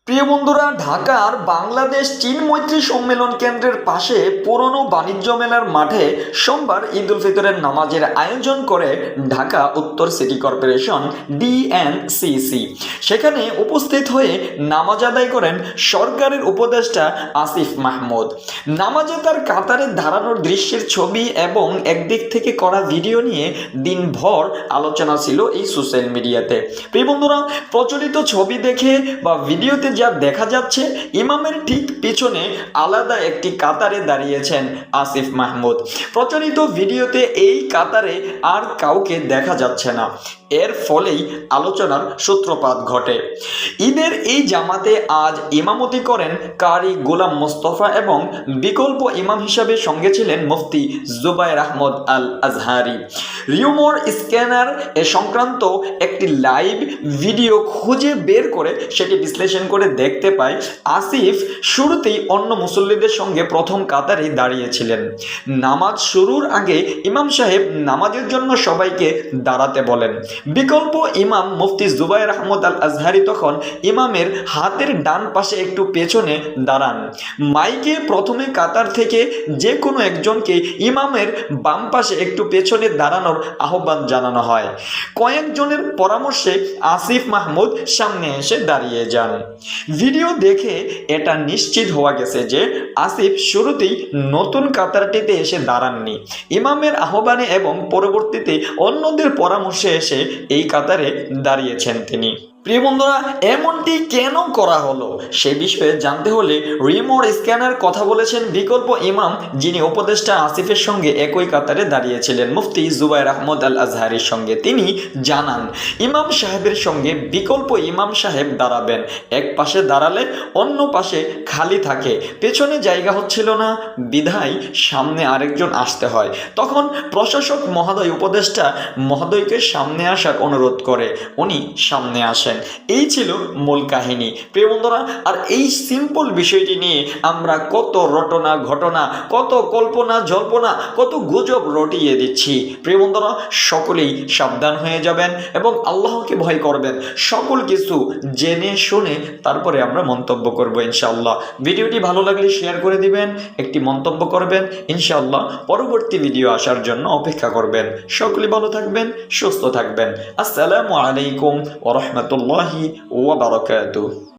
প্রিয় বন্ধুরা, ঢাকার বাংলাদেশ চীন মৈত্রী সম্মেলন কেন্দ্রের পাশে পুরনো বাণিজ্য মেলার মাঠে সোমবার ঈদ উল ফিতরের নামাজের আয়োজন করে ঢাকা উত্তর সিটি কর্পোরেশন ডিএনসিসি। সেখানে উপস্থিত হয়ে নামাজ আদায় করেন সরকারের উপদেষ্টা আসিফ মাহমুদ। নামাজে তার কাতারে দাঁড়ানোর দৃশ্যের ছবি এবং একদিক থেকে করা ভিডিও নিয়ে দিনভর আলোচনা ছিল এই সোশ্যাল মিডিয়াতে। প্রিয় বন্ধুরা, প্রচলিত ছবি দেখে বা ভিডিওতে যা দেখা যাচ্ছে, ইমামের ঠিক পিছনে আলাদা একটি কাতারে দাঁড়িয়েছেন আসিফ মাহমুদ। প্রচলিত ভিডিওতে এই কাতারে আর কাউকে দেখা যাচ্ছে না। এর ফলেই আলোচনার সূত্রপাত ঘটে। ঈদের এই জামাতে আজ ইমামতি করেন কারি গোলাম মোস্তফা এবং বিকল্প ইমাম হিসাবে সঙ্গে ছিলেন মুফতি জুবায়ের আহমদ আল আজহারি। রিউমোর স্ক্যানার এ সংক্রান্ত একটি লাইভ ভিডিও খুঁজে বের করে সেটি বিশ্লেষণ করে দেখতে পায় আসিফ শুরুতেই অন্য মুসল্লিদের সঙ্গে প্রথম কাতারে দাঁড়িয়েছিলেন। নামাজ শুরুর আগে ইমাম সাহেব নামাজের জন্য সবাইকে দাঁড়াতে বলেন। বিকল্প ইমাম মুফতি জুবায়ের আহমদ আল আজহারি তখন ইমামের হাতের ডান পাশে একটু পেছনে দাঁড়ান। মাইকে প্রথমে কাতার থেকে যে কোনো একজনকে ইমামের বাম পাশে একটু পেছনে দাঁড়ানোর আহ্বান জানানো হয়। কয়েকজনের পরামর্শে আসিফ মাহমুদ সামনে এসে দাঁড়িয়ে যান। ভিডিও দেখে এটা নিশ্চিত হওয়া গেছে যে আসিফ শুরুতেই নতুন কাতারটিতে এসে দাঁড়াননি। ইমামের আহ্বানে এবং পরবর্তীতে অন্যদের পরামর্শে এসে এই কাতারে দাঁড়িয়েছেন তিনি। প্রিয় বন্ধুরা, এমনটি কেন করা হলো সে বিষয়ে জানতে হলে রিমোট স্ক্যানার কথা বলেছেন বিকল্প ইমাম, যিনি উপদেষ্টা আসিফের সঙ্গে একই কাতারে দাঁড়িয়েছিলেন মুফতি জুবায়ের আহমদ আল আজহারির সঙ্গে। তিনি জানান, ইমাম সাহেবের সঙ্গে বিকল্প ইমাম সাহেব দাঁড়াবেন। এক পাশে দাঁড়ালে অন্য পাশে খালি থাকে, পেছনে জায়গা হচ্ছিল না, বিধায় সামনে আরেকজন আসতে হয়। তখন প্রশাসক মহোদয় উপদেষ্টা মহোদয়কে সামনে আসার অনুরোধ করে, উনি সামনে আসেন। এই ছিল মূল কাহিনী। প্রিয় বন্ধুরা, আর এই সিম্পল বিষয়টি নিয়ে আমরা কত রটনা ঘটনা, কত কল্পনা জল্পনা, কত গুজব রটিয়ে দিচ্ছি। প্রিয় বন্ধুরা, সকলেই সাবধান হয়ে যাবেন এবং আল্লাহকে ভয় করবেন। সকল কিছু জেনে শুনে তারপরে আমরা মন্তব্য করব ইনশাআল্লাহ। ভিডিওটি ভালো লাগলে শেয়ার করে দিবেন, একটি মন্তব্য করবেন। ইনশাআল্লাহ পরবর্তী ভিডিও আসার জন্য অপেক্ষা করবেন। সকলে ভালো থাকবেন, সুস্থ থাকবেন। আসসালামু আলাইকুম ওয়া রাহমাতুল্লাহি ওয়া বারাকাতুহু।